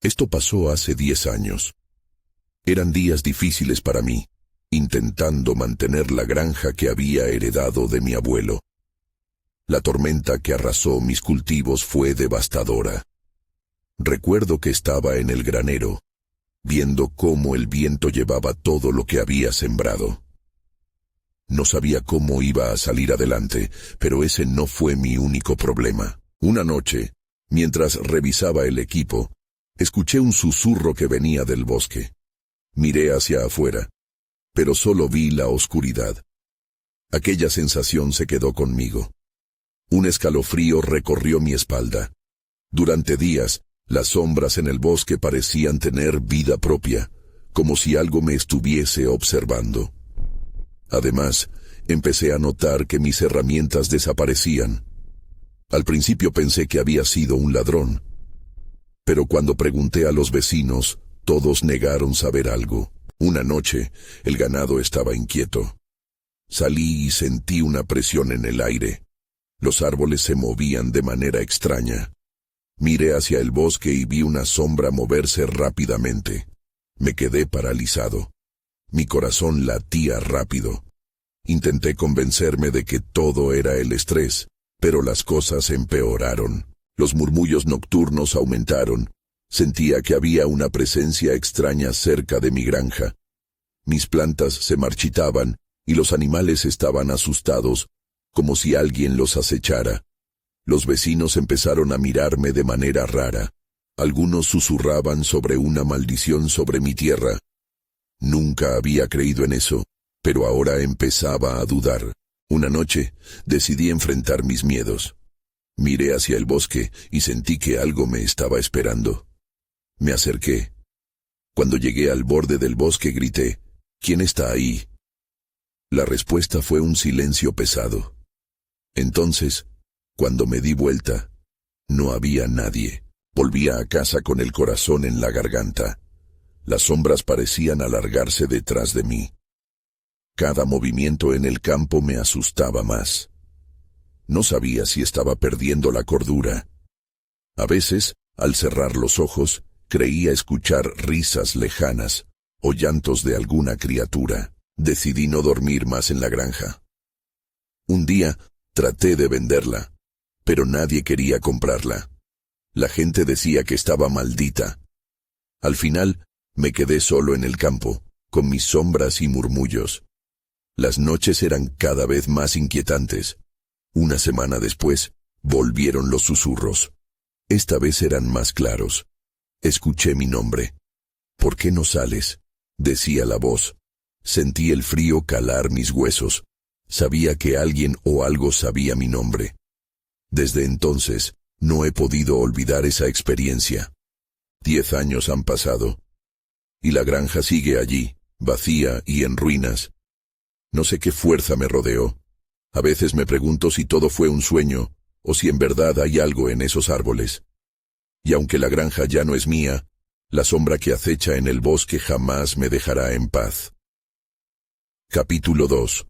Esto pasó hace 10 años. Eran días difíciles para mí, intentando mantener la granja que había heredado de mi abuelo. La tormenta que arrasó mis cultivos fue devastadora. Recuerdo que estaba en el granero, viendo cómo el viento llevaba todo lo que había sembrado. No sabía cómo iba a salir adelante, pero ese no fue mi único problema. Una noche, mientras revisaba el equipo, escuché un susurro que venía del bosque. Miré hacia afuera, pero solo vi la oscuridad. Aquella sensación se quedó conmigo. Un escalofrío recorrió mi espalda. Durante días, las sombras en el bosque parecían tener vida propia, como si algo me estuviese observando. Además, empecé a notar que mis herramientas desaparecían. Al principio pensé que había sido un ladrón, pero cuando pregunté a los vecinos, todos negaron saber algo. Una noche, el ganado estaba inquieto. Salí y sentí una presión en el aire. Los árboles se movían de manera extraña. Miré hacia el bosque y vi una sombra moverse rápidamente. Me quedé paralizado. Mi corazón latía rápido. Intenté convencerme de que todo era el estrés, pero las cosas empeoraron. Los murmullos nocturnos aumentaron. Sentía que había una presencia extraña cerca de mi granja. Mis plantas se marchitaban y los animales estaban asustados, como si alguien los acechara. Los vecinos empezaron a mirarme de manera rara. Algunos susurraban sobre una maldición sobre mi tierra. Nunca había creído en eso, pero ahora empezaba a dudar. Una noche, decidí enfrentar mis miedos. Miré hacia el bosque y sentí que algo me estaba esperando. Me acerqué. Cuando llegué al borde del bosque grité, ¿quién está ahí? La respuesta fue un silencio pesado. Entonces, cuando me di vuelta, no había nadie. Volvía a casa con el corazón en la garganta. Las sombras parecían alargarse detrás de mí. Cada movimiento en el campo me asustaba más. No sabía si estaba perdiendo la cordura. A veces, al cerrar los ojos, creía escuchar risas lejanas o llantos de alguna criatura. Decidí no dormir más en la granja. Un día, traté de venderla, pero nadie quería comprarla. La gente decía que estaba maldita. Al final, me quedé solo en el campo, con mis sombras y murmullos. Las noches eran cada vez más inquietantes. Una semana después, volvieron los susurros. Esta vez eran más claros. Escuché mi nombre. ¿Por qué no sales?, decía la voz. Sentí el frío calar mis huesos. Sabía que alguien o algo sabía mi nombre. Desde entonces, no he podido olvidar esa experiencia. 10 años han pasado. Y la granja sigue allí, vacía y en ruinas. No sé qué fuerza me rodeó. A veces me pregunto si todo fue un sueño, o si en verdad hay algo en esos árboles. Y aunque la granja ya no es mía, la sombra que acecha en el bosque jamás me dejará en paz. Capítulo 2.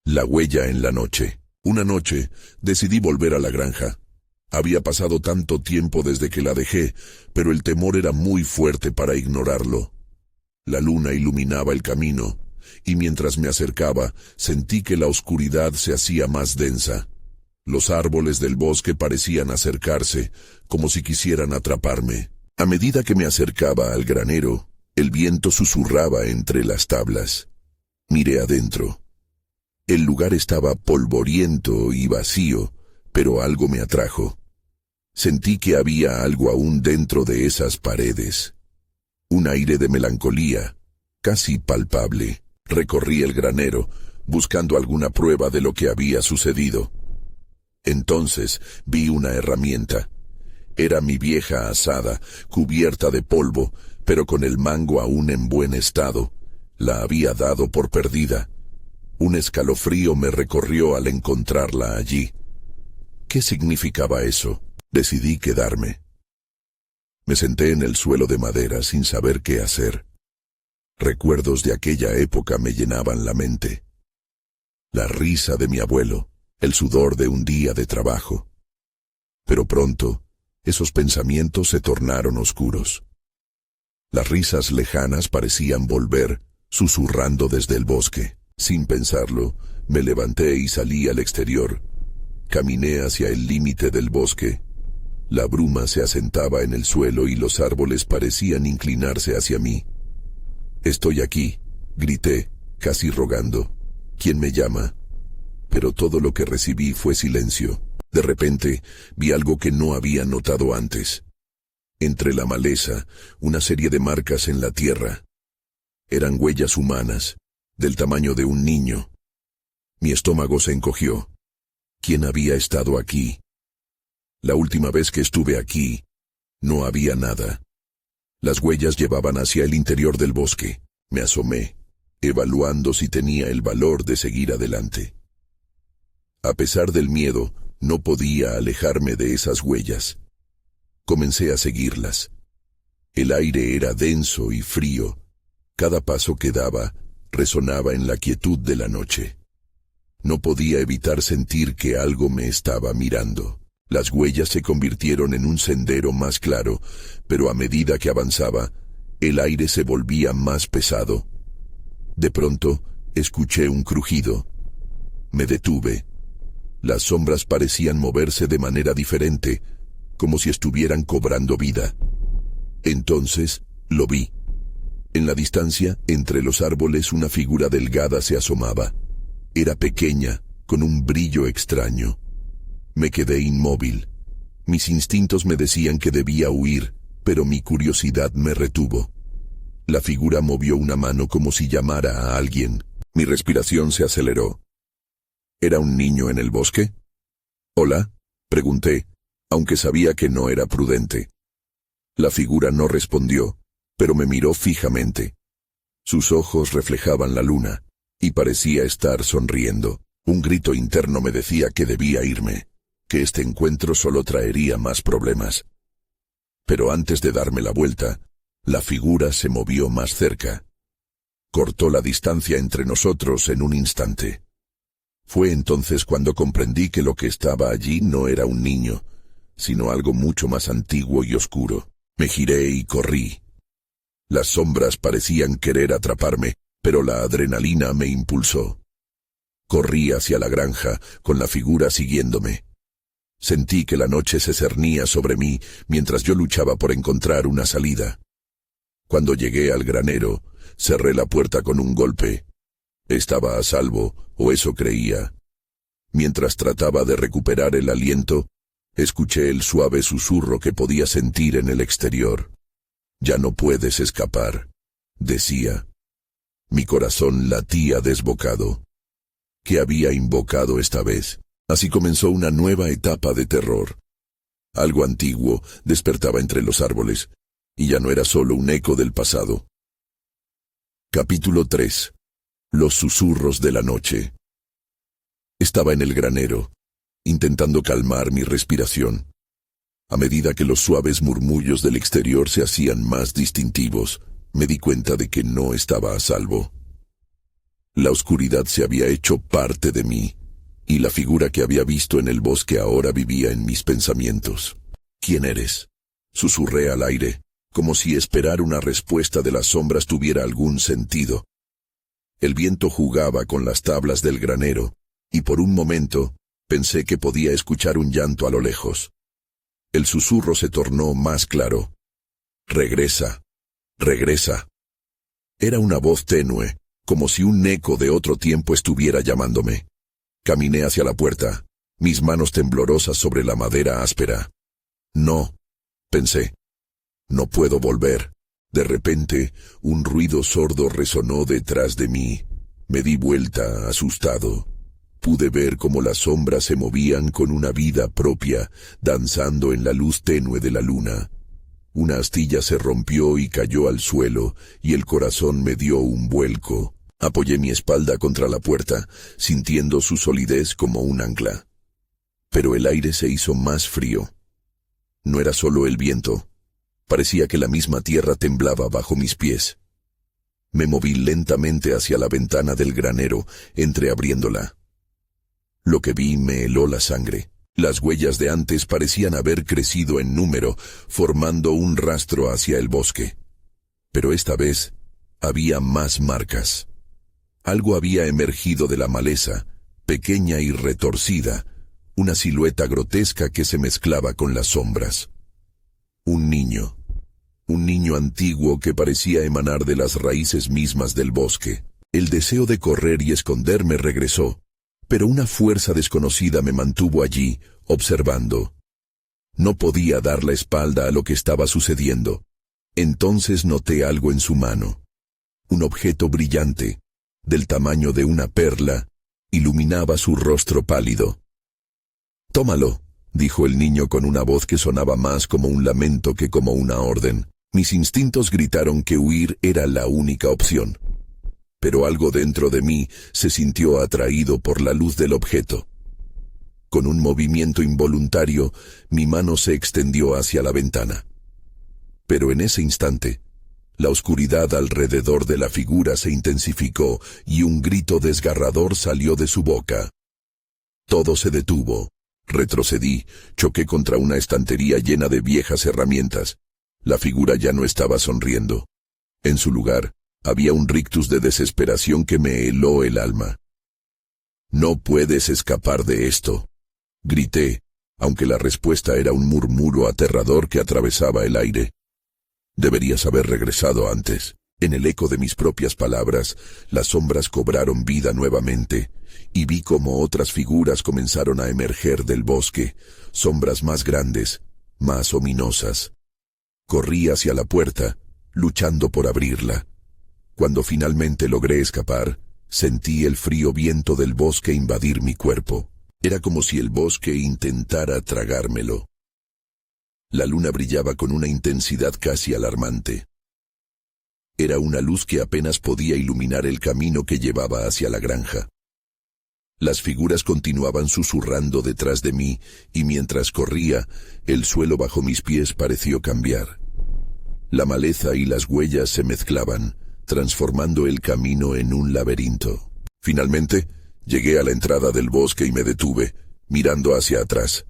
La huella en la noche. Una noche, decidí volver a la granja. Había pasado tanto tiempo desde que la dejé, pero el temor era muy fuerte para ignorarlo. La luna iluminaba el camino, y mientras me acercaba, sentí que la oscuridad se hacía más densa. Los árboles del bosque parecían acercarse, como si quisieran atraparme. A medida que me acercaba al granero, el viento susurraba entre las tablas. Miré adentro. El lugar estaba polvoriento y vacío, pero algo me atrajo. Sentí que había algo aún dentro de esas paredes. Un aire de melancolía, casi palpable. Recorrí el granero, buscando alguna prueba de lo que había sucedido. Entonces vi una herramienta. Era mi vieja azada, cubierta de polvo, pero con el mango aún en buen estado. La había dado por perdida. Un escalofrío me recorrió al encontrarla allí. ¿Qué significaba eso? Decidí quedarme. Me senté en el suelo de madera sin saber qué hacer. Recuerdos de aquella época me llenaban la mente. La risa de mi abuelo, el sudor de un día de trabajo. Pero pronto, esos pensamientos se tornaron oscuros. Las risas lejanas parecían volver, susurrando desde el bosque. Sin pensarlo, me levanté y salí al exterior. Caminé hacia el límite del bosque. La bruma se asentaba en el suelo y los árboles parecían inclinarse hacia mí. «Estoy aquí», grité, casi rogando. «¿Quién me llama?» Pero todo lo que recibí fue silencio. De repente, vi algo que no había notado antes. Entre la maleza, una serie de marcas en la tierra. Eran huellas humanas, del tamaño de un niño. Mi estómago se encogió. ¿Quién había estado aquí? La última vez que estuve aquí, no había nada. Las huellas llevaban hacia el interior del bosque. Me asomé, evaluando si tenía el valor de seguir adelante. A pesar del miedo, no podía alejarme de esas huellas. Comencé a seguirlas. El aire era denso y frío. Cada paso que daba resonaba en la quietud de la noche. No podía evitar sentir que algo me estaba mirando. Las huellas se convirtieron en un sendero más claro, pero a medida que avanzaba, el aire se volvía más pesado. De pronto, escuché un crujido. Me detuve. Las sombras parecían moverse de manera diferente, como si estuvieran cobrando vida. Entonces, lo vi. En la distancia, entre los árboles, una figura delgada se asomaba. Era pequeña, con un brillo extraño. Me quedé inmóvil. Mis instintos me decían que debía huir, pero mi curiosidad me retuvo. La figura movió una mano como si llamara a alguien. Mi respiración se aceleró. ¿Era un niño en el bosque? «¿Hola?», pregunté, aunque sabía que no era prudente. La figura no respondió, pero me miró fijamente. Sus ojos reflejaban la luna, y parecía estar sonriendo. Un grito interno me decía que debía irme, que este encuentro solo traería más problemas. Pero antes de darme la vuelta, la figura se movió más cerca. Cortó la distancia entre nosotros en un instante. Fue entonces cuando comprendí que lo que estaba allí no era un niño, sino algo mucho más antiguo y oscuro. Me giré y corrí. Las sombras parecían querer atraparme, pero la adrenalina me impulsó. Corrí hacia la granja, con la figura siguiéndome. Sentí que la noche se cernía sobre mí mientras yo luchaba por encontrar una salida. Cuando llegué al granero, cerré la puerta con un golpe. Estaba a salvo, o eso creía. Mientras trataba de recuperar el aliento, escuché el suave susurro que podía sentir en el exterior. «Ya no puedes escapar», decía. Mi corazón latía desbocado. ¿Qué había invocado esta vez? Así comenzó una nueva etapa de terror. Algo antiguo despertaba entre los árboles, y ya no era solo un eco del pasado. Capítulo 3. Los susurros de la noche. Estaba en el granero, intentando calmar mi respiración. A medida que los suaves murmullos del exterior se hacían más distintivos, me di cuenta de que no estaba a salvo. La oscuridad se había hecho parte de mí, y la figura que había visto en el bosque ahora vivía en mis pensamientos. «¿Quién eres?», susurré al aire, como si esperar una respuesta de las sombras tuviera algún sentido. El viento jugaba con las tablas del granero, y por un momento pensé que podía escuchar un llanto a lo lejos. El susurro se tornó más claro. «Regresa, regresa». Era una voz tenue, como si un eco de otro tiempo estuviera llamándome. Caminé hacia la puerta, mis manos temblorosas sobre la madera áspera. «No», pensé. «No puedo volver». De repente, un ruido sordo resonó detrás de mí. Me di vuelta, asustado. Pude ver cómo las sombras se movían con una vida propia, danzando en la luz tenue de la luna. Una astilla se rompió y cayó al suelo, y el corazón me dio un vuelco. Apoyé mi espalda contra la puerta, sintiendo su solidez como un ancla. Pero el aire se hizo más frío. No era solo el viento. Parecía que la misma tierra temblaba bajo mis pies. Me moví lentamente hacia la ventana del granero, entreabriéndola. Lo que vi me heló la sangre. Las huellas de antes parecían haber crecido en número, formando un rastro hacia el bosque. Pero esta vez había más marcas. Algo había emergido de la maleza, pequeña y retorcida, una silueta grotesca que se mezclaba con las sombras. Un niño antiguo que parecía emanar de las raíces mismas del bosque. El deseo de correr y esconderme regresó, pero una fuerza desconocida me mantuvo allí, observando. No podía dar la espalda a lo que estaba sucediendo. Entonces noté algo en su mano. Un objeto brillante, del tamaño de una perla, iluminaba su rostro pálido. «Tómalo», dijo el niño con una voz que sonaba más como un lamento que como una orden. Mis instintos gritaron que huir era la única opción. Pero algo dentro de mí se sintió atraído por la luz del objeto. Con un movimiento involuntario, mi mano se extendió hacia la ventana. Pero en ese instante, la oscuridad alrededor de la figura se intensificó y un grito desgarrador salió de su boca. Todo se detuvo. Retrocedí, choqué contra una estantería llena de viejas herramientas. La figura ya no estaba sonriendo. En su lugar, había un rictus de desesperación que me heló el alma. «No puedes escapar de esto», grité, aunque la respuesta era un murmullo aterrador que atravesaba el aire. «Deberías haber regresado antes». En el eco de mis propias palabras, las sombras cobraron vida nuevamente, y vi cómo otras figuras comenzaron a emerger del bosque, sombras más grandes, más ominosas. Corrí hacia la puerta, luchando por abrirla. Cuando finalmente logré escapar, sentí el frío viento del bosque invadir mi cuerpo. Era como si el bosque intentara tragármelo. La luna brillaba con una intensidad casi alarmante. Era una luz que apenas podía iluminar el camino que llevaba hacia la granja. Las figuras continuaban susurrando detrás de mí, y mientras corría, el suelo bajo mis pies pareció cambiar. La maleza y las huellas se mezclaban, transformando el camino en un laberinto. Finalmente, llegué a la entrada del bosque y me detuve, mirando hacia atrás.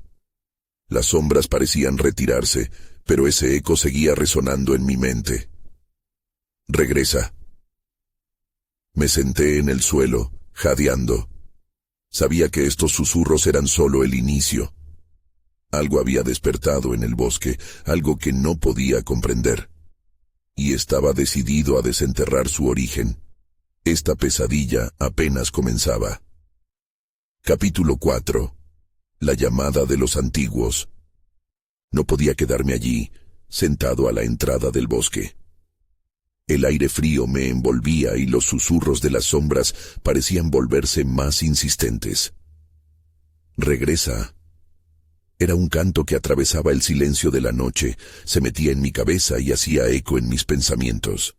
Las sombras parecían retirarse, pero ese eco seguía resonando en mi mente. «Regresa». Me senté en el suelo, jadeando. Sabía que estos susurros eran solo el inicio. Algo había despertado en el bosque, algo que no podía comprender. Y estaba decidido a desenterrar su origen. Esta pesadilla apenas comenzaba. Capítulo 4. La llamada de los antiguos. No podía quedarme allí, sentado a la entrada del bosque. El aire frío me envolvía y los susurros de las sombras parecían volverse más insistentes. «Regresa». Era un canto que atravesaba el silencio de la noche, se metía en mi cabeza y hacía eco en mis pensamientos.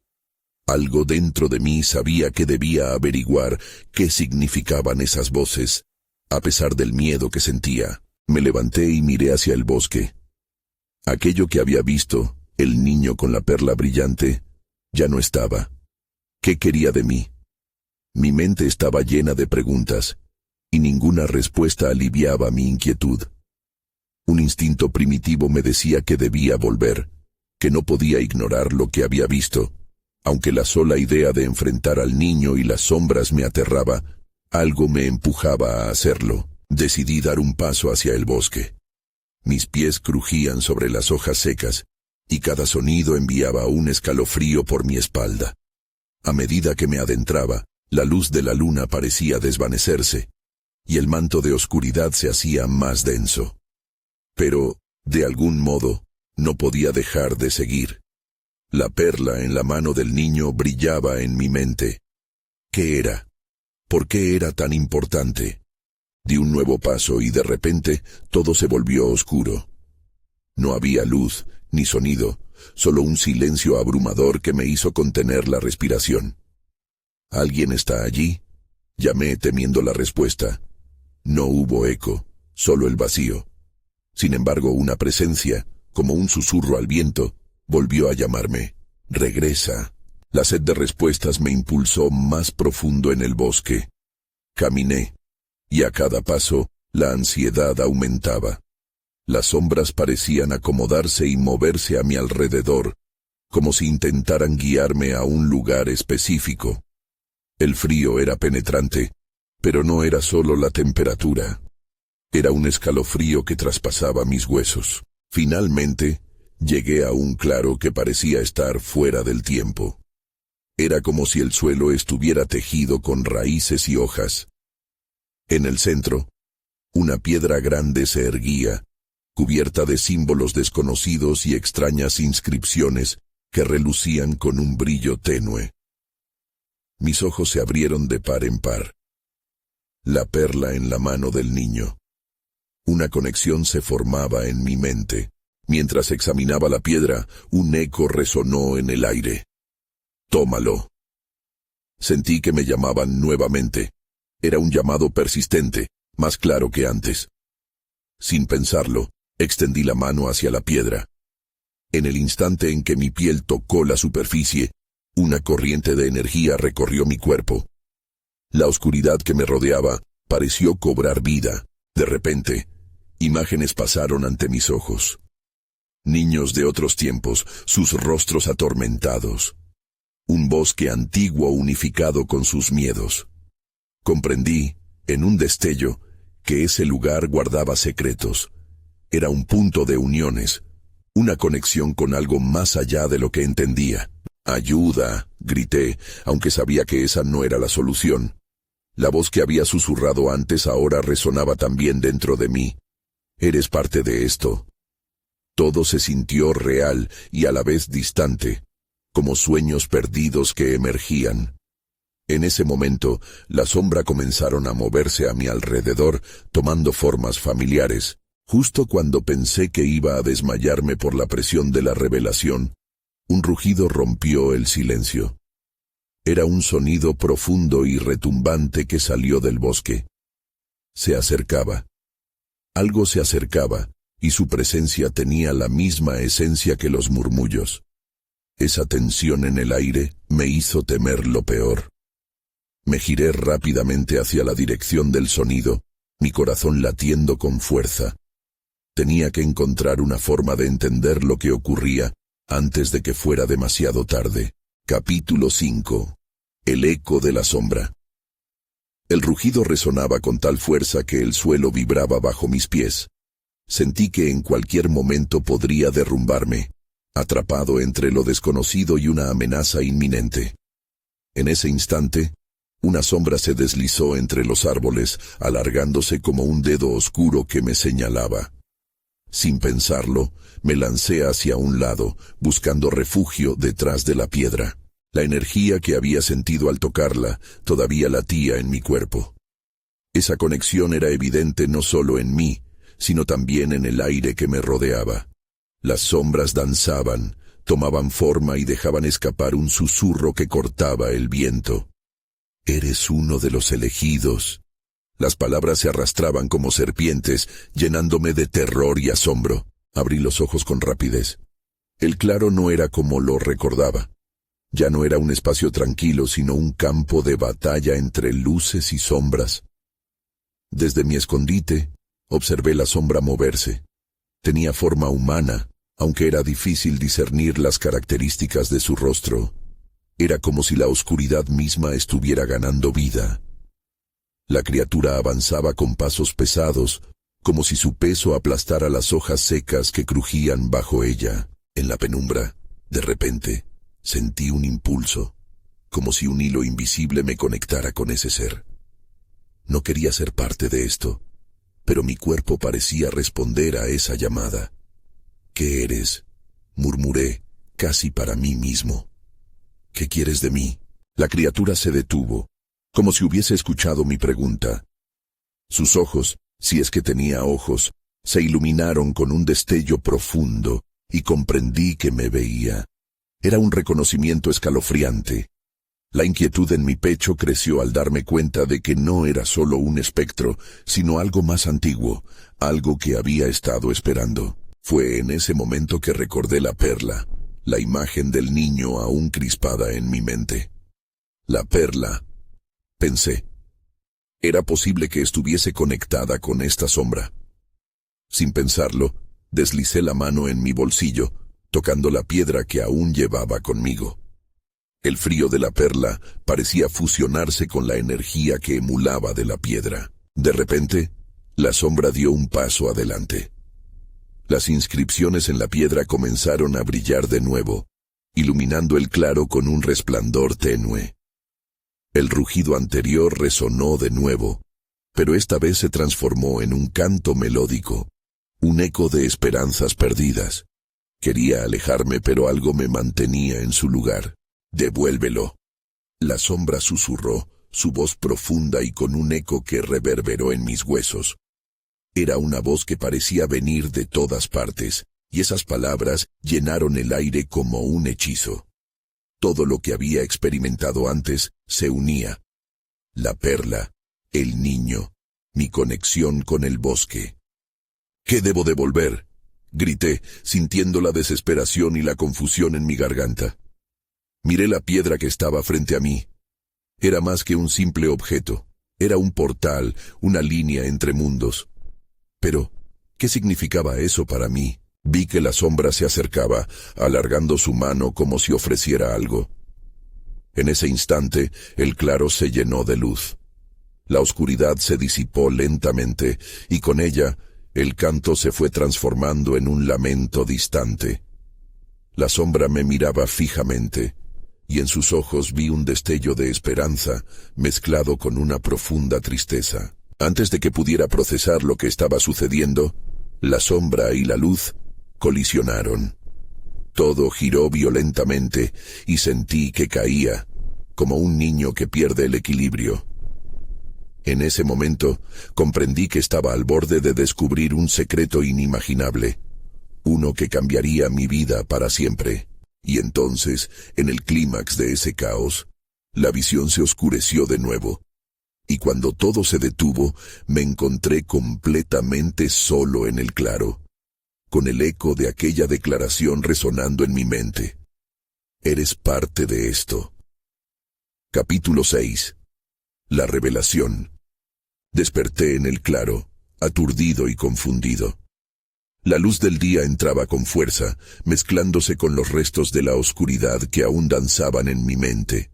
Algo dentro de mí sabía que debía averiguar qué significaban esas voces. A pesar del miedo que sentía, me levanté y miré hacia el bosque. Aquello que había visto, el niño con la perla brillante, ya no estaba. ¿Qué quería de mí? Mi mente estaba llena de preguntas, y ninguna respuesta aliviaba mi inquietud. Un instinto primitivo me decía que debía volver, que no podía ignorar lo que había visto. Aunque la sola idea de enfrentar al niño y las sombras me aterraba, algo me empujaba a hacerlo. Decidí dar un paso hacia el bosque. Mis pies crujían sobre las hojas secas, y cada sonido enviaba un escalofrío por mi espalda. A medida que me adentraba, la luz de la luna parecía desvanecerse, y el manto de oscuridad se hacía más denso. Pero, de algún modo, no podía dejar de seguir. La perla en la mano del niño brillaba en mi mente. ¿Qué era? ¿Por qué era tan importante? Di un nuevo paso y de repente todo se volvió oscuro. No había luz, ni sonido, solo un silencio abrumador que me hizo contener la respiración. ¿Alguien está allí? Llamé temiendo la respuesta. No hubo eco, solo el vacío. Sin embargo, una presencia, como un susurro al viento, volvió a llamarme. «Regresa». La sed de respuestas me impulsó más profundo en el bosque. Caminé, y a cada paso, la ansiedad aumentaba. Las sombras parecían acomodarse y moverse a mi alrededor, como si intentaran guiarme a un lugar específico. El frío era penetrante, pero no era solo la temperatura. Era un escalofrío que traspasaba mis huesos. Finalmente, llegué a un claro que parecía estar fuera del tiempo. Era como si el suelo estuviera tejido con raíces y hojas. En el centro, una piedra grande se erguía, cubierta de símbolos desconocidos y extrañas inscripciones que relucían con un brillo tenue. Mis ojos se abrieron de par en par. La perla en la mano del niño. Una conexión se formaba en mi mente. Mientras examinaba la piedra, un eco resonó en el aire. «Tómalo». Sentí que me llamaban nuevamente. Era un llamado persistente, más claro que antes. Sin pensarlo, extendí la mano hacia la piedra. En el instante en que mi piel tocó la superficie, una corriente de energía recorrió mi cuerpo. La oscuridad que me rodeaba pareció cobrar vida. De repente, imágenes pasaron ante mis ojos. Niños de otros tiempos, sus rostros atormentados. Un bosque antiguo unificado con sus miedos. Comprendí, en un destello, que ese lugar guardaba secretos. Era un punto de uniones, una conexión con algo más allá de lo que entendía. «Ayuda», grité, aunque sabía que esa no era la solución. La voz que había susurrado antes ahora resonaba también dentro de mí. «Eres parte de esto». Todo se sintió real y a la vez distante, como sueños perdidos que emergían. En ese momento, la sombra comenzaron a moverse a mi alrededor, tomando formas familiares. Justo cuando pensé que iba a desmayarme por la presión de la revelación, un rugido rompió el silencio. Era un sonido profundo y retumbante que salió del bosque. Se acercaba. Algo se acercaba, y su presencia tenía la misma esencia que los murmullos. Esa tensión en el aire me hizo temer lo peor. Me giré rápidamente hacia la dirección del sonido, mi corazón latiendo con fuerza. Tenía que encontrar una forma de entender lo que ocurría antes de que fuera demasiado tarde. Capítulo 5. El eco de la sombra. El rugido resonaba con tal fuerza que el suelo vibraba bajo mis pies. Sentí que en cualquier momento podría derrumbarme, atrapado entre lo desconocido y una amenaza inminente. En ese instante, una sombra se deslizó entre los árboles, alargándose como un dedo oscuro que me señalaba. Sin pensarlo, me lancé hacia un lado, buscando refugio detrás de la piedra. La energía que había sentido al tocarla todavía latía en mi cuerpo. Esa conexión era evidente no solo en mí, sino también en el aire que me rodeaba. Las sombras danzaban, tomaban forma y dejaban escapar un susurro que cortaba el viento. «Eres uno de los elegidos». Las palabras se arrastraban como serpientes, llenándome de terror y asombro. Abrí los ojos con rapidez. El claro no era como lo recordaba. Ya no era un espacio tranquilo, sino un campo de batalla entre luces y sombras. Desde mi escondite, observé la sombra moverse. Tenía forma humana, aunque era difícil discernir las características de su rostro. Era como si la oscuridad misma estuviera ganando vida. La criatura avanzaba con pasos pesados, como si su peso aplastara las hojas secas que crujían bajo ella. En la penumbra, de repente, sentí un impulso, como si un hilo invisible me conectara con ese ser. No quería ser parte de esto, pero mi cuerpo parecía responder a esa llamada. «¿Qué eres?», murmuré, casi para mí mismo. «¿Qué quieres de mí?». La criatura se detuvo, como si hubiese escuchado mi pregunta. Sus ojos, si es que tenía ojos, se iluminaron con un destello profundo, y comprendí que me veía. Era un reconocimiento escalofriante. La inquietud en mi pecho creció al darme cuenta de que no era solo un espectro, sino algo más antiguo, algo que había estado esperando. Fue en ese momento que recordé la perla, la imagen del niño aún crispada en mi mente. La perla, pensé. Era posible que estuviese conectada con esta sombra. Sin pensarlo, deslicé la mano en mi bolsillo, tocando la piedra que aún llevaba conmigo. El frío de la perla parecía fusionarse con la energía que emulaba de la piedra. De repente, la sombra dio un paso adelante. Las inscripciones en la piedra comenzaron a brillar de nuevo, iluminando el claro con un resplandor tenue. El rugido anterior resonó de nuevo, pero esta vez se transformó en un canto melódico, un eco de esperanzas perdidas. Quería alejarme, pero algo me mantenía en su lugar. «Devuélvelo». La sombra susurró, su voz profunda y con un eco que reverberó en mis huesos. Era una voz que parecía venir de todas partes, y esas palabras llenaron el aire como un hechizo. Todo lo que había experimentado antes se unía. La perla, el niño, mi conexión con el bosque. «¿Qué debo devolver?», grité, sintiendo la desesperación y la confusión en mi garganta. Miré la piedra que estaba frente a mí. Era más que un simple objeto. Era un portal, una línea entre mundos. Pero, ¿qué significaba eso para mí? Vi que la sombra se acercaba, alargando su mano como si ofreciera algo. En ese instante, el claro se llenó de luz. La oscuridad se disipó lentamente, y con ella, el canto se fue transformando en un lamento distante. La sombra me miraba fijamente, y en sus ojos vi un destello de esperanza mezclado con una profunda tristeza. Antes de que pudiera procesar lo que estaba sucediendo, la sombra y la luz colisionaron. Todo giró violentamente y sentí que caía, como un niño que pierde el equilibrio. En ese momento, comprendí que estaba al borde de descubrir un secreto inimaginable, uno que cambiaría mi vida para siempre. Y entonces, en el clímax de ese caos, la visión se oscureció de nuevo. Y cuando todo se detuvo, me encontré completamente solo en el claro, con el eco de aquella declaración resonando en mi mente. Eres parte de esto. Capítulo 6. La revelación. Desperté en el claro, aturdido y confundido. La luz del día entraba con fuerza, mezclándose con los restos de la oscuridad que aún danzaban en mi mente.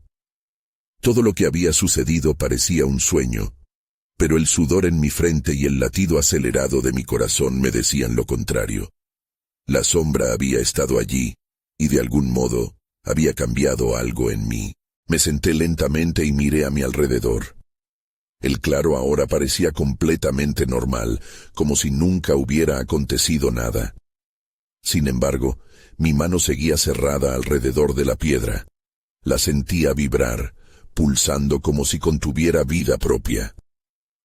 Todo lo que había sucedido parecía un sueño, pero el sudor en mi frente y el latido acelerado de mi corazón me decían lo contrario. La sombra había estado allí, y de algún modo había cambiado algo en mí. Me senté lentamente y miré a mi alrededor. El claro ahora parecía completamente normal, como si nunca hubiera acontecido nada. Sin embargo, mi mano seguía cerrada alrededor de la piedra. La sentía vibrar, pulsando como si contuviera vida propia.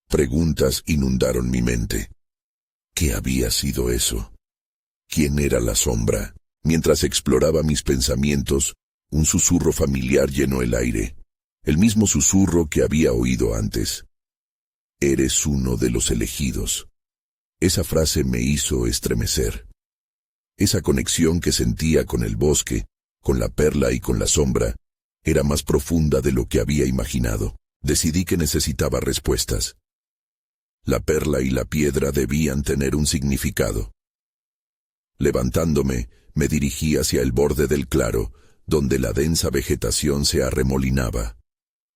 Preguntas inundaron mi mente. ¿Qué había sido eso? ¿Quién era la sombra? Mientras exploraba mis pensamientos, un susurro familiar llenó el aire. El mismo susurro que había oído antes. Eres uno de los elegidos. Esa frase me hizo estremecer. Esa conexión que sentía con el bosque, con la perla y con la sombra, era más profunda de lo que había imaginado. Decidí que necesitaba respuestas. La perla y la piedra debían tener un significado. Levantándome, me dirigí hacia el borde del claro, donde la densa vegetación se arremolinaba,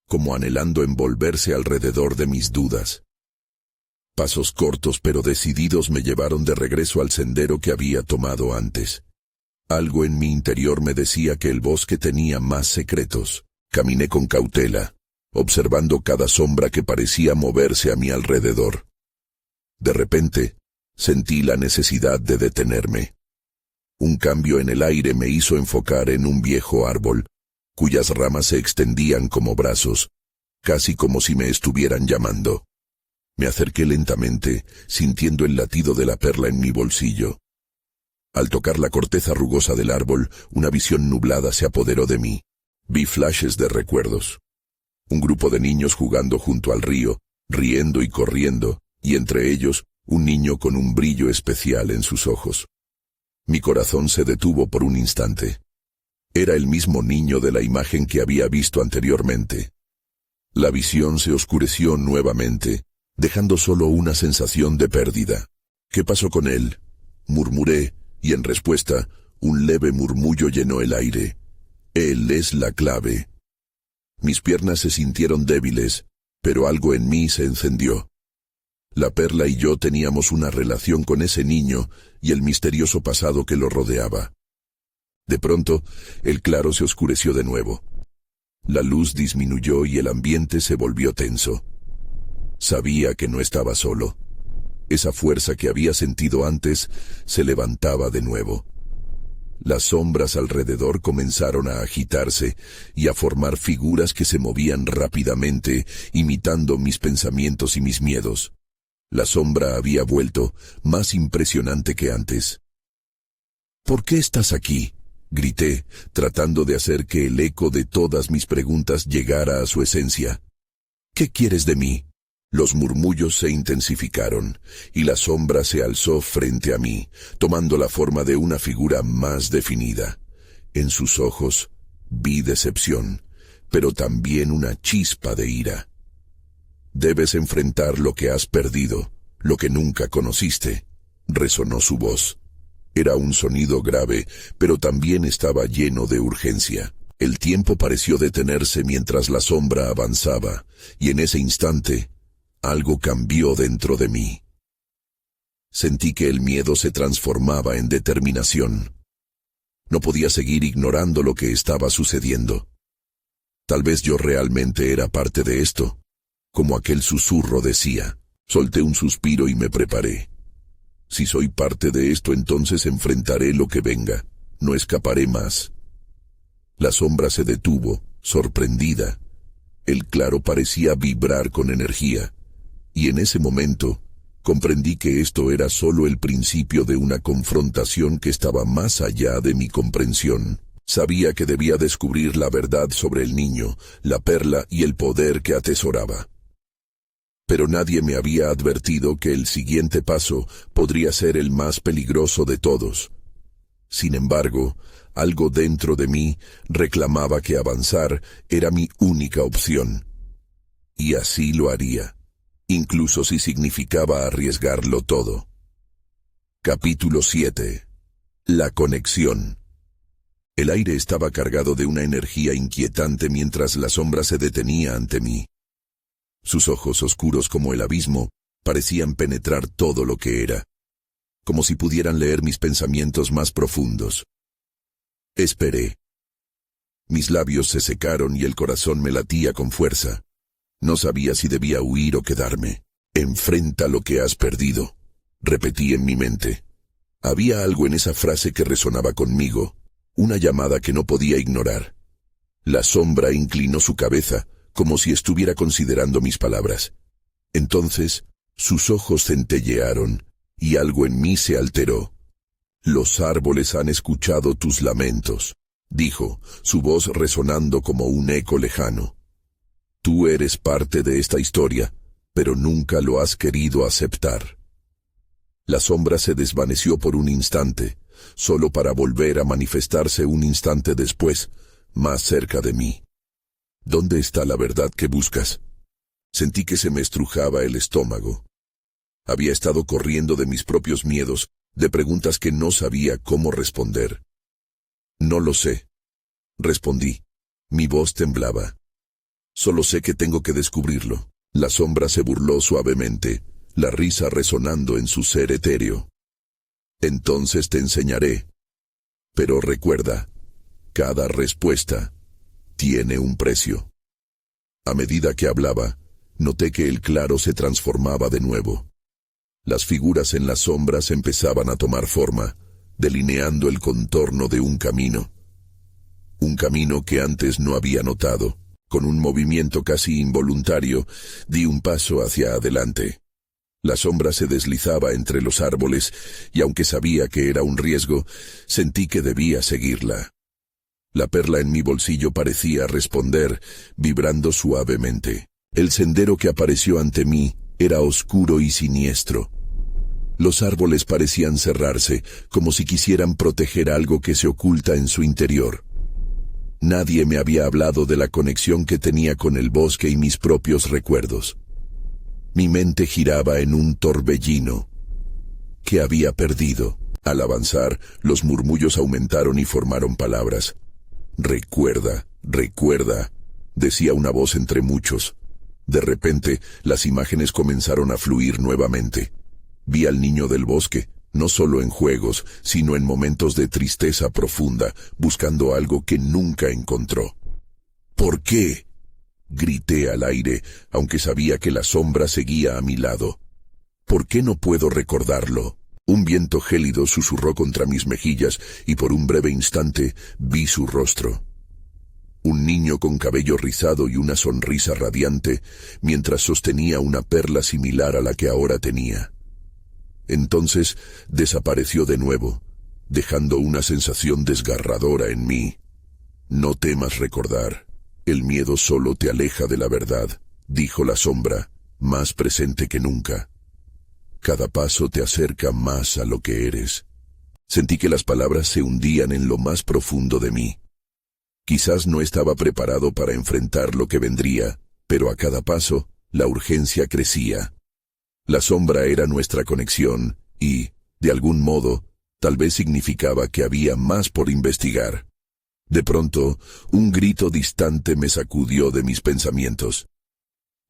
como anhelando envolverse alrededor de mis dudas. Pasos cortos pero decididos me llevaron de regreso al sendero que había tomado antes. Algo en mi interior me decía que el bosque tenía más secretos. Caminé con cautela, observando cada sombra que parecía moverse a mi alrededor. De repente, sentí la necesidad de detenerme. Un cambio en el aire me hizo enfocar en un viejo árbol, cuyas ramas se extendían como brazos, casi como si me estuvieran llamando. Me acerqué lentamente, sintiendo el latido de la perla en mi bolsillo. Al tocar la corteza rugosa del árbol, una visión nublada se apoderó de mí. Vi flashes de recuerdos. Un grupo de niños jugando junto al río, riendo y corriendo, y entre ellos, un niño con un brillo especial en sus ojos. Mi corazón se detuvo por un instante. Era el mismo niño de la imagen que había visto anteriormente. La visión se oscureció nuevamente, dejando solo una sensación de pérdida. «¿Qué pasó con él?», murmuré, y en respuesta, Un leve murmullo llenó el aire. Él es la clave. Mis piernas se sintieron débiles, pero algo en mí se encendió. La perla y yo teníamos una relación con ese niño y el misterioso pasado que lo rodeaba. De pronto, el claro se oscureció de nuevo. La luz disminuyó y el ambiente se volvió tenso. Sabía que no estaba solo. Esa fuerza que había sentido antes se levantaba de nuevo. Las sombras alrededor comenzaron a agitarse y a formar figuras que se movían rápidamente, imitando mis pensamientos y mis miedos. La sombra había vuelto, más impresionante que antes. «¿Por qué estás aquí?», grité, tratando de hacer que el eco de todas mis preguntas llegara a su esencia. «¿Qué quieres de mí?». Los murmullos se intensificaron, y la sombra se alzó frente a mí, tomando la forma de una figura más definida. En sus ojos vi decepción, pero también una chispa de ira. «Debes enfrentar lo que has perdido, lo que nunca conociste», resonó su voz. Era un sonido grave, pero también estaba lleno de urgencia. El tiempo pareció detenerse mientras la sombra avanzaba, y en ese instante, algo cambió dentro de mí. Sentí que el miedo se transformaba en determinación. No podía seguir ignorando lo que estaba sucediendo. Tal vez yo realmente era parte de esto, como aquel susurro decía. Solté un suspiro y me preparé. Si soy parte de esto, entonces enfrentaré lo que venga. No escaparé más. La sombra se detuvo, sorprendida. El claro parecía vibrar con energía. Y en ese momento, comprendí que esto era solo el principio de una confrontación que estaba más allá de mi comprensión. Sabía que debía descubrir la verdad sobre el niño, la perla y el poder que atesoraba. Pero nadie me había advertido que el siguiente paso podría ser el más peligroso de todos. Sin embargo, algo dentro de mí reclamaba que avanzar era mi única opción. Y así lo haría, incluso si significaba arriesgarlo todo. Capítulo 7. La conexión. El aire estaba cargado de una energía inquietante mientras la sombra se detenía ante mí. Sus ojos oscuros como el abismo parecían penetrar todo lo que era, como si pudieran leer mis pensamientos más profundos. Esperé. Mis labios se secaron y el corazón me latía con fuerza. No sabía si debía huir o quedarme. «Enfrenta lo que has perdido», repetí en mi mente. Había algo en esa frase que resonaba conmigo, una llamada que no podía ignorar. La sombra inclinó su cabeza, como si estuviera considerando mis palabras. Entonces, sus ojos centellearon, y algo en mí se alteró. «Los árboles han escuchado tus lamentos», dijo, su voz resonando como un eco lejano. «Tú eres parte de esta historia, pero nunca lo has querido aceptar». La sombra se desvaneció por un instante, solo para volver a manifestarse un instante después, más cerca de mí. «¿Dónde está la verdad que buscas?». Sentí que se me estrujaba el estómago. Había estado corriendo de mis propios miedos, de preguntas que no sabía cómo responder. «No lo sé», respondí. Mi voz temblaba. «Solo sé que tengo que descubrirlo». La sombra se burló suavemente, la risa resonando en su ser etéreo. «Entonces te enseñaré. Pero recuerda, cada respuesta tiene un precio». A medida que hablaba, noté que el claro se transformaba de nuevo. Las figuras en las sombras empezaban a tomar forma, delineando el contorno de un camino. Un camino que antes no había notado. Con un movimiento casi involuntario, di un paso hacia adelante. La sombra se deslizaba entre los árboles, y aunque sabía que era un riesgo, sentí que debía seguirla. La perla en mi bolsillo parecía responder, vibrando suavemente. El sendero que apareció ante mí era oscuro y siniestro. Los árboles parecían cerrarse, como si quisieran proteger algo que se oculta en su interior. Nadie me había hablado de la conexión que tenía con el bosque y mis propios recuerdos. Mi mente giraba en un torbellino. ¿Qué había perdido? Al avanzar, los murmullos aumentaron y formaron palabras. «Recuerda, recuerda», decía una voz entre muchos. De repente, las imágenes comenzaron a fluir nuevamente. Vi al niño del bosque, no solo en juegos, sino en momentos de tristeza profunda, buscando algo que nunca encontró. «¿Por qué?», grité al aire, aunque sabía que la sombra seguía a mi lado. «¿Por qué no puedo recordarlo?». Un viento gélido susurró contra mis mejillas y por un breve instante vi su rostro. Un niño con cabello rizado y una sonrisa radiante, mientras sostenía una perla similar a la que ahora tenía. Entonces desapareció de nuevo, dejando una sensación desgarradora en mí. «No temas recordar. El miedo solo te aleja de la verdad», dijo la sombra, más presente que nunca. «Cada paso te acerca más a lo que eres». Sentí que las palabras se hundían en lo más profundo de mí. Quizás no estaba preparado para enfrentar lo que vendría, pero a cada paso, la urgencia crecía. La sombra era nuestra conexión y, de algún modo, tal vez significaba que había más por investigar. De pronto, un grito distante me sacudió de mis pensamientos.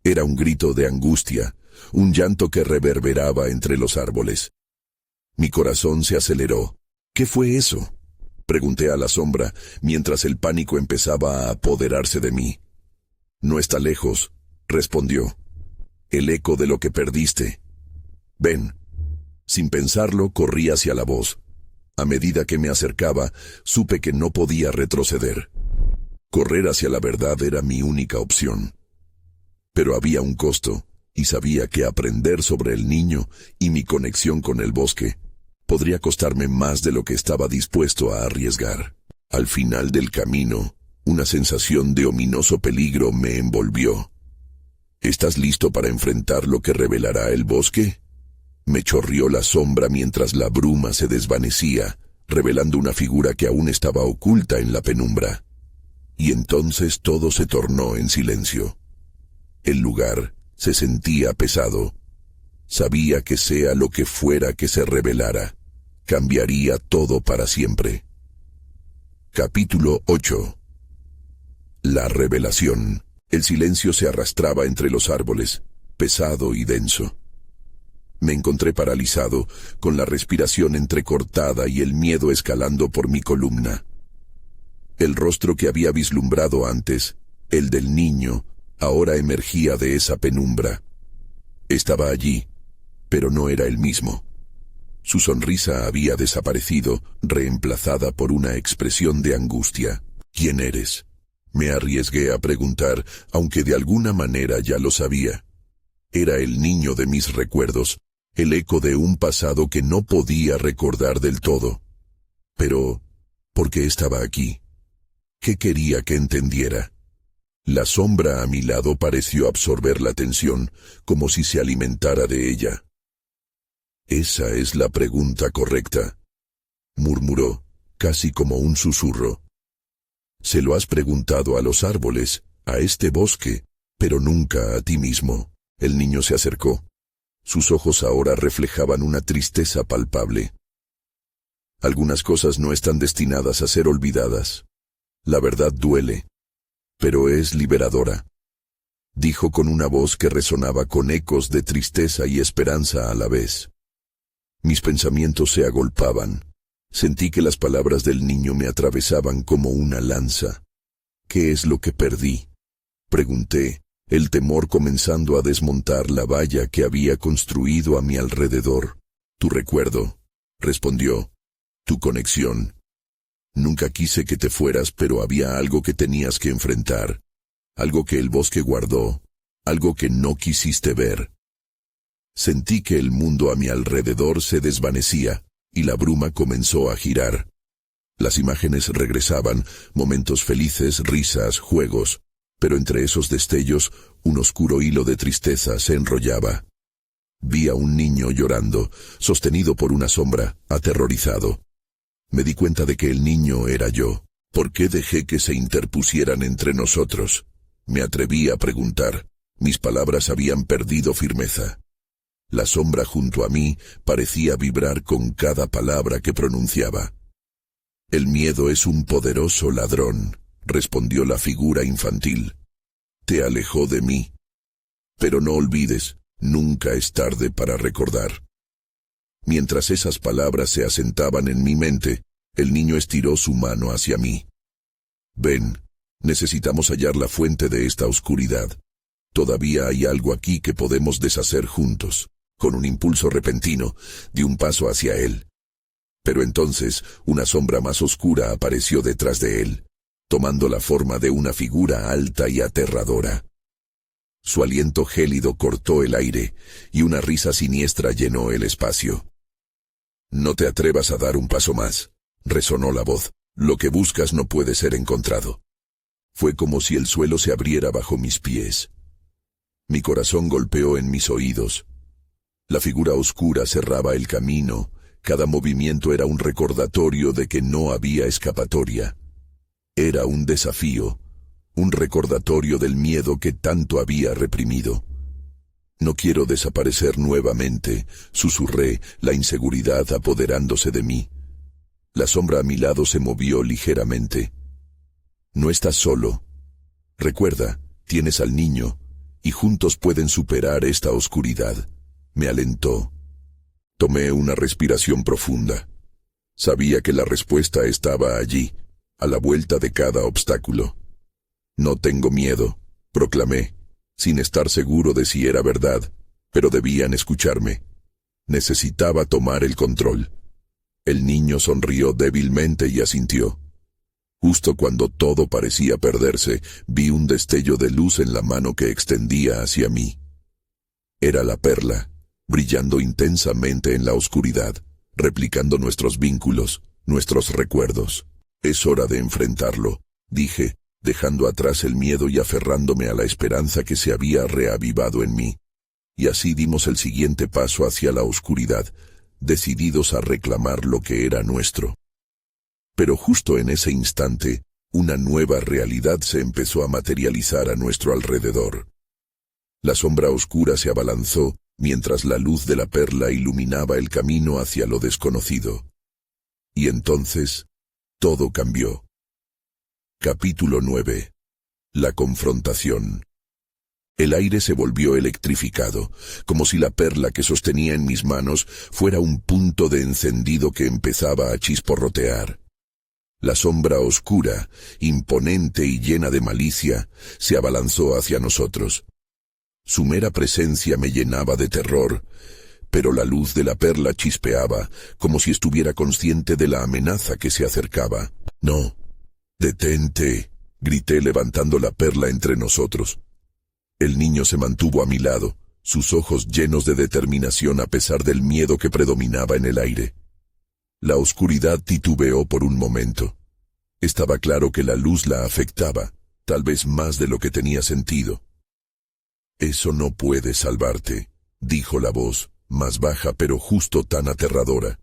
Era un grito de angustia, un llanto que reverberaba entre los árboles. Mi corazón se aceleró. «¿Qué fue eso?», pregunté a la sombra, mientras el pánico empezaba a apoderarse de mí. «No está lejos», respondió. «El eco de lo que perdiste. Ven». Sin pensarlo, corrí hacia la voz. A medida que me acercaba, supe que no podía retroceder. Correr hacia la verdad era mi única opción. Pero había un costo, y sabía que aprender sobre el niño y mi conexión con el bosque podría costarme más de lo que estaba dispuesto a arriesgar. Al final del camino, una sensación de ominoso peligro me envolvió. «¿Estás listo para enfrentar lo que revelará el bosque?», me chorrió la sombra mientras la bruma se desvanecía, revelando una figura que aún estaba oculta en la penumbra. Y entonces todo se tornó en silencio. El lugar se sentía pesado. Sabía que sea lo que fuera que se revelara, cambiaría todo para siempre. Capítulo 8. La revelación. El silencio se arrastraba entre los árboles, pesado y denso. Me encontré paralizado, con la respiración entrecortada y el miedo escalando por mi columna. El rostro que había vislumbrado antes, el del niño, ahora emergía de esa penumbra. Estaba allí, pero no era el mismo. Su sonrisa había desaparecido, reemplazada por una expresión de angustia. «¿Quién eres?», me arriesgué a preguntar, aunque de alguna manera ya lo sabía. Era el niño de mis recuerdos, el eco de un pasado que no podía recordar del todo. Pero, ¿por qué estaba aquí? ¿Qué quería que entendiera? La sombra a mi lado pareció absorber la tensión, como si se alimentara de ella. «Esa es la pregunta correcta», murmuró, casi como un susurro. «Se lo has preguntado a los árboles, a este bosque, pero nunca a ti mismo». El niño se acercó. Sus ojos ahora reflejaban una tristeza palpable. «Algunas cosas no están destinadas a ser olvidadas. La verdad duele, pero es liberadora», dijo con una voz que resonaba con ecos de tristeza y esperanza a la vez. Mis pensamientos se agolpaban. Sentí que las palabras del niño me atravesaban como una lanza. «¿Qué es lo que perdí?», pregunté, el temor comenzando a desmontar la valla que había construido a mi alrededor. «Tu recuerdo», respondió, «tu conexión. Nunca quise que te fueras, pero había algo que tenías que enfrentar, algo que el bosque guardó, algo que no quisiste ver». Sentí que el mundo a mi alrededor se desvanecía, y la bruma comenzó a girar. Las imágenes regresaban, momentos felices, risas, juegos, pero entre esos destellos, un oscuro hilo de tristeza se enrollaba. Vi a un niño llorando, sostenido por una sombra, aterrorizado. Me di cuenta de que el niño era yo. ¿Por qué dejé que se interpusieran entre nosotros? Me atreví a preguntar. Mis palabras habían perdido firmeza. La sombra junto a mí parecía vibrar con cada palabra que pronunciaba. «El miedo es un poderoso ladrón», respondió la figura infantil. «Te alejó de mí. Pero no olvides, nunca es tarde para recordar». Mientras esas palabras se asentaban en mi mente, el niño estiró su mano hacia mí. «Ven, necesitamos hallar la fuente de esta oscuridad. Todavía hay algo aquí que podemos deshacer juntos». Con un impulso repentino, di un paso hacia él. Pero entonces, una sombra más oscura apareció detrás de él, tomando la forma de una figura alta y aterradora. Su aliento gélido cortó el aire, y una risa siniestra llenó el espacio. «No te atrevas a dar un paso más», resonó la voz. «Lo que buscas no puede ser encontrado». Fue como si el suelo se abriera bajo mis pies. Mi corazón golpeó en mis oídos. La figura oscura cerraba el camino, cada movimiento era un recordatorio de que no había escapatoria. Era un desafío, un recordatorio del miedo que tanto había reprimido. «No quiero desaparecer nuevamente», susurré, la inseguridad apoderándose de mí. La sombra a mi lado se movió ligeramente. «No estás solo. Recuerda, tienes al niño, y juntos pueden superar esta oscuridad», me alentó. Tomé una respiración profunda. Sabía que la respuesta estaba allí, a la vuelta de cada obstáculo. «No tengo miedo», proclamé, sin estar seguro de si era verdad, pero debían escucharme. Necesitaba tomar el control. El niño sonrió débilmente y asintió. Justo cuando todo parecía perderse, vi un destello de luz en la mano que extendía hacia mí. Era la perla, brillando intensamente en la oscuridad, replicando nuestros vínculos, nuestros recuerdos. «Es hora de enfrentarlo», dije, dejando atrás el miedo y aferrándome a la esperanza que se había reavivado en mí. Y así dimos el siguiente paso hacia la oscuridad, decididos a reclamar lo que era nuestro. Pero justo en ese instante, una nueva realidad se empezó a materializar a nuestro alrededor. La sombra oscura se abalanzó, mientras la luz de la perla iluminaba el camino hacia lo desconocido. Y entonces, todo cambió. Capítulo 9. La confrontación. El aire se volvió electrificado, como si la perla que sostenía en mis manos fuera un punto de encendido que empezaba a chisporrotear. La sombra oscura, imponente y llena de malicia, se abalanzó hacia nosotros. Su mera presencia me llenaba de terror, pero la luz de la perla chispeaba, como si estuviera consciente de la amenaza que se acercaba. «No, detente», grité levantando la perla entre nosotros. El niño se mantuvo a mi lado, sus ojos llenos de determinación a pesar del miedo que predominaba en el aire. La oscuridad titubeó por un momento. Estaba claro que la luz la afectaba, tal vez más de lo que tenía sentido. «Eso no puede salvarte», dijo la voz, más baja pero justo tan aterradora.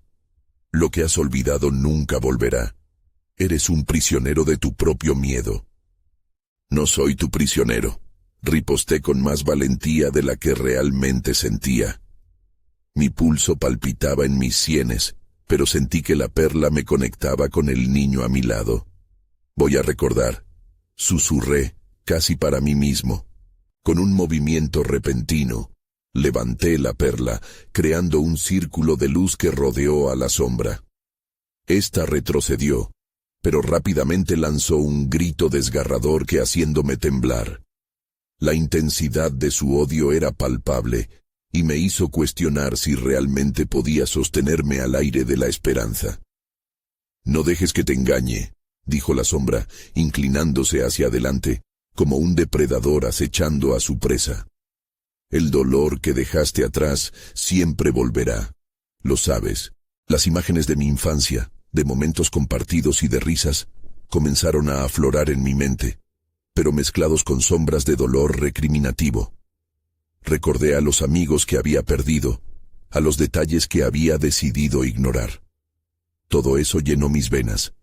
«Lo que has olvidado nunca volverá. Eres un prisionero de tu propio miedo». «No soy tu prisionero», riposté con más valentía de la que realmente sentía. Mi pulso palpitaba en mis sienes, pero sentí que la perla me conectaba con el niño a mi lado. «Voy a recordar», susurré, casi para mí mismo. Con un movimiento repentino, levanté la perla, creando un círculo de luz que rodeó a la sombra. Esta retrocedió, pero rápidamente lanzó un grito desgarrador que haciéndome temblar. La intensidad de su odio era palpable, y me hizo cuestionar si realmente podía sostenerme al aire de la esperanza. «No dejes que te engañe», dijo la sombra, inclinándose hacia adelante, como un depredador acechando a su presa. «El dolor que dejaste atrás siempre volverá. Lo sabes, las imágenes de mi infancia, de momentos compartidos y de risas, comenzaron a aflorar en mi mente, pero mezclados con sombras de dolor recriminativo. Recordé a los amigos que había perdido, a los detalles que había decidido ignorar. Todo eso llenó mis venas,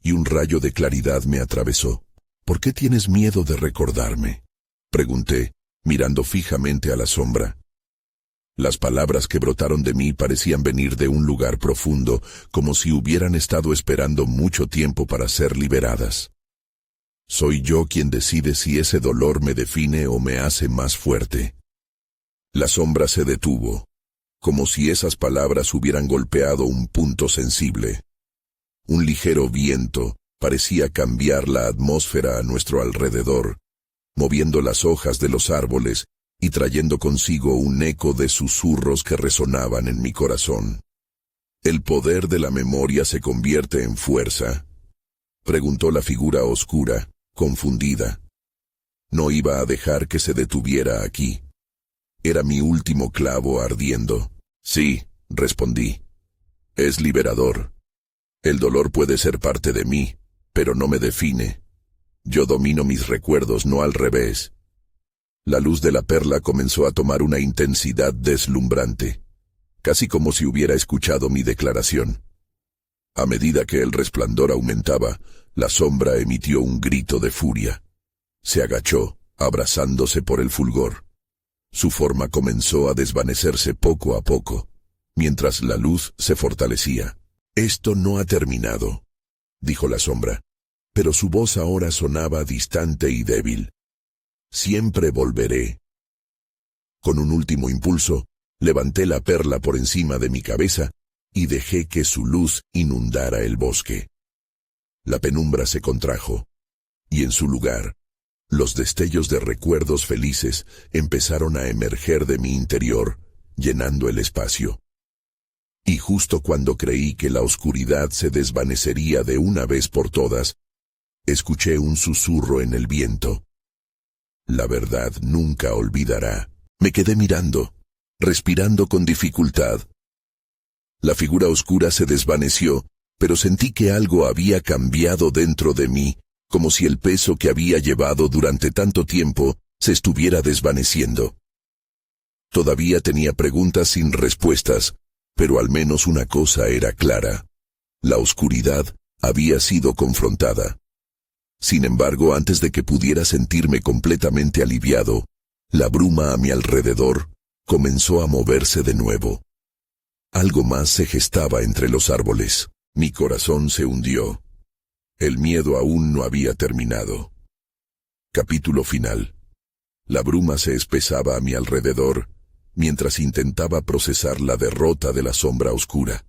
y un rayo de claridad me atravesó. «¿Por qué tienes miedo de recordarme?», pregunté, mirando fijamente a la sombra. Las palabras que brotaron de mí parecían venir de un lugar profundo, como si hubieran estado esperando mucho tiempo para ser liberadas. Soy yo quien decide si ese dolor me define o me hace más fuerte. La sombra se detuvo, como si esas palabras hubieran golpeado un punto sensible. Un ligero viento parecía cambiar la atmósfera a nuestro alrededor, moviendo las hojas de los árboles y trayendo consigo un eco de susurros que resonaban en mi corazón. ¿El poder de la memoria se convierte en fuerza?, preguntó la figura oscura, confundida. No iba a dejar que se detuviera aquí. Era mi último clavo ardiendo. Sí, respondí. Es liberador. El dolor puede ser parte de mí, pero no me define. Yo domino mis recuerdos, no al revés. La luz de la perla comenzó a tomar una intensidad deslumbrante, casi como si hubiera escuchado mi declaración. A medida que el resplandor aumentaba, la sombra emitió un grito de furia. Se agachó, abrazándose por el fulgor. Su forma comenzó a desvanecerse poco a poco, mientras la luz se fortalecía. «Esto no ha terminado», dijo la sombra, pero su voz ahora sonaba distante y débil. «Siempre volveré». Con un último impulso, levanté la perla por encima de mi cabeza y dejé que su luz inundara el bosque. La penumbra se contrajo, y en su lugar, los destellos de recuerdos felices empezaron a emerger de mi interior, llenando el espacio. Y justo cuando creí que la oscuridad se desvanecería de una vez por todas, escuché un susurro en el viento. «La verdad nunca olvidará». Me quedé mirando, respirando con dificultad. La figura oscura se desvaneció, pero sentí que algo había cambiado dentro de mí, como si el peso que había llevado durante tanto tiempo se estuviera desvaneciendo. Todavía tenía preguntas sin respuestas, pero al menos una cosa era clara. La oscuridad había sido confrontada. Sin embargo, antes de que pudiera sentirme completamente aliviado, la bruma a mi alrededor comenzó a moverse de nuevo. Algo más se gestaba entre los árboles. Mi corazón se hundió. El miedo aún no había terminado. Capítulo final. La bruma se espesaba a mi alrededor, mientras intentaba procesar la derrota de la sombra oscura.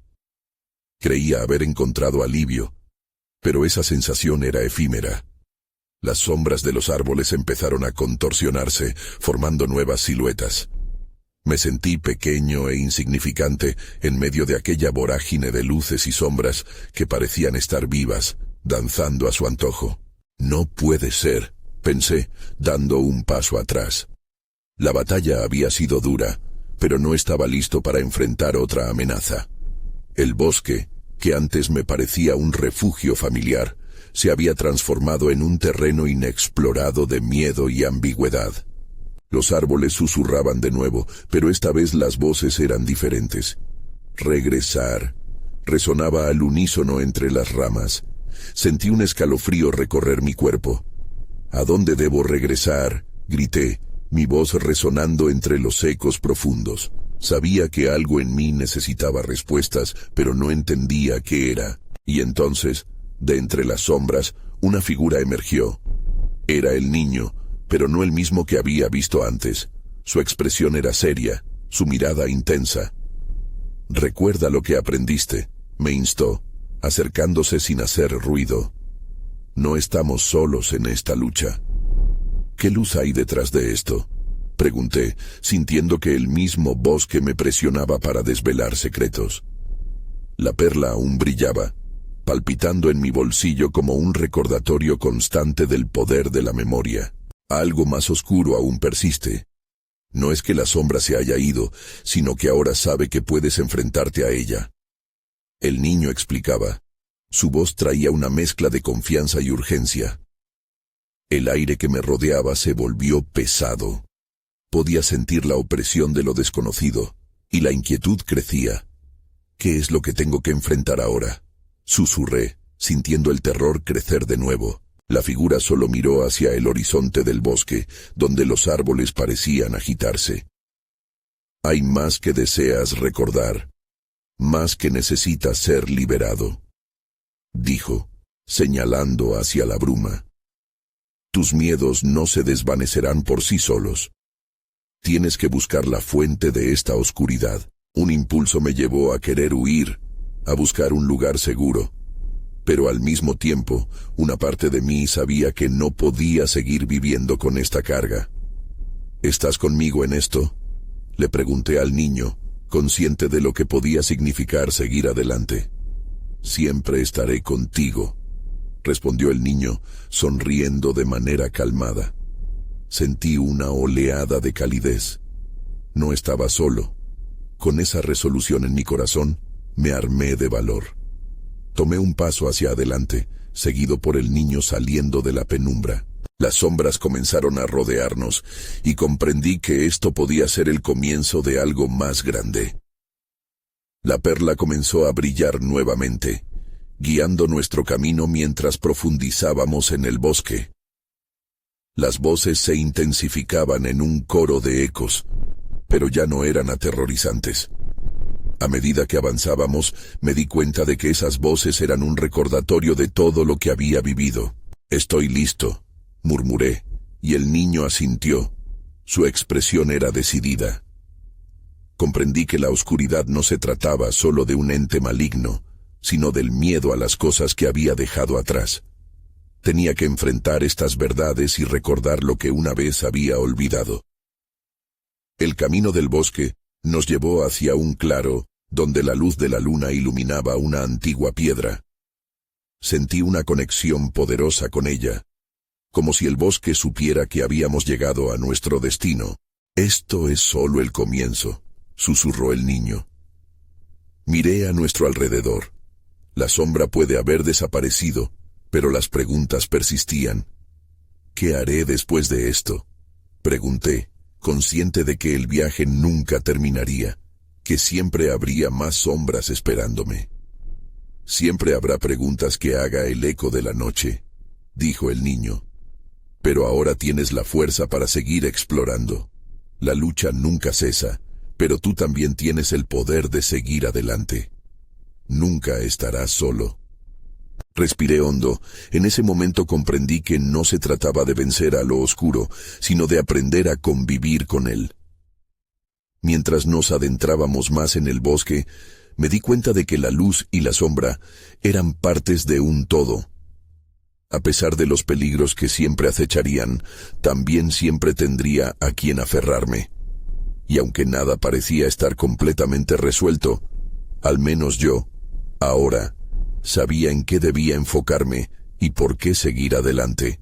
Creía haber encontrado alivio, pero esa sensación era efímera. Las sombras de los árboles empezaron a contorsionarse, formando nuevas siluetas. Me sentí pequeño e insignificante en medio de aquella vorágine de luces y sombras que parecían estar vivas, danzando a su antojo. «No puede ser», pensé, dando un paso atrás. La batalla había sido dura, pero no estaba listo para enfrentar otra amenaza. El bosque, que antes me parecía un refugio familiar, se había transformado en un terreno inexplorado de miedo y ambigüedad. Los árboles susurraban de nuevo, pero esta vez las voces eran diferentes. «Regresar», resonaba al unísono entre las ramas. Sentí un escalofrío recorrer mi cuerpo. «¿A dónde debo regresar?», grité, mi voz resonando entre los ecos profundos. Sabía que algo en mí necesitaba respuestas, pero no entendía qué era. Y entonces, de entre las sombras, una figura emergió. Era el niño, pero no el mismo que había visto antes. Su expresión era seria, su mirada intensa. «Recuerda lo que aprendiste», me instó, acercándose sin hacer ruido. «No estamos solos en esta lucha». «¿Qué luz hay detrás de esto?», pregunté, sintiendo que el mismo bosque me presionaba para desvelar secretos. La perla aún brillaba, palpitando en mi bolsillo como un recordatorio constante del poder de la memoria. Algo más oscuro aún persiste. No es que la sombra se haya ido, sino que ahora sabe que puedes enfrentarte a ella. El niño explicaba. Su voz traía una mezcla de confianza y urgencia. El aire que me rodeaba se volvió pesado. Podía sentir la opresión de lo desconocido, y la inquietud crecía. «¿Qué es lo que tengo que enfrentar ahora?», susurré, sintiendo el terror crecer de nuevo. La figura solo miró hacia el horizonte del bosque, donde los árboles parecían agitarse. Hay más que deseas recordar, más que necesitas ser liberado, dijo, señalando hacia la bruma. Tus miedos no se desvanecerán por sí solos. Tienes que buscar la fuente de esta oscuridad. Un impulso me llevó a querer huir, a buscar un lugar seguro. Pero al mismo tiempo, una parte de mí sabía que no podía seguir viviendo con esta carga. ¿Estás conmigo en esto?, le pregunté al niño, consciente de lo que podía significar seguir adelante. Siempre estaré contigo, respondió el niño, sonriendo de manera calmada. Sentí una oleada de calidez. No estaba solo. Con esa resolución en mi corazón, me armé de valor. Tomé un paso hacia adelante, seguido por el niño saliendo de la penumbra. Las sombras comenzaron a rodearnos, y comprendí que esto podía ser el comienzo de algo más grande. La perla comenzó a brillar nuevamente, guiando nuestro camino mientras profundizábamos en el bosque. Las voces se intensificaban en un coro de ecos, pero ya no eran aterrorizantes. A medida que avanzábamos, me di cuenta de que esas voces eran un recordatorio de todo lo que había vivido. «Estoy listo», murmuré, y el niño asintió. Su expresión era decidida. Comprendí que la oscuridad no se trataba solo de un ente maligno, sino del miedo a las cosas que había dejado atrás. Tenía que enfrentar estas verdades y recordar lo que una vez había olvidado. El camino del bosque nos llevó hacia un claro, donde la luz de la luna iluminaba una antigua piedra. Sentí una conexión poderosa con ella, como si el bosque supiera que habíamos llegado a nuestro destino. «Esto es solo el comienzo», susurró el niño. Miré a nuestro alrededor. La sombra puede haber desaparecido, pero las preguntas persistían. «¿Qué haré después de esto?», pregunté, consciente de que el viaje nunca terminaría, que siempre habría más sombras esperándome. «Siempre habrá preguntas que haga el eco de la noche», dijo el niño. «Pero ahora tienes la fuerza para seguir explorando. La lucha nunca cesa, pero tú también tienes el poder de seguir adelante. Nunca estarás solo». Respiré hondo. En ese momento comprendí que no se trataba de vencer a lo oscuro, sino de aprender a convivir con él. Mientras nos adentrábamos más en el bosque, me di cuenta de que la luz y la sombra eran partes de un todo. A pesar de los peligros que siempre acecharían, también siempre tendría a quien aferrarme. Y aunque nada parecía estar completamente resuelto, al menos yo, ahora, sabía en qué debía enfocarme y por qué seguir adelante.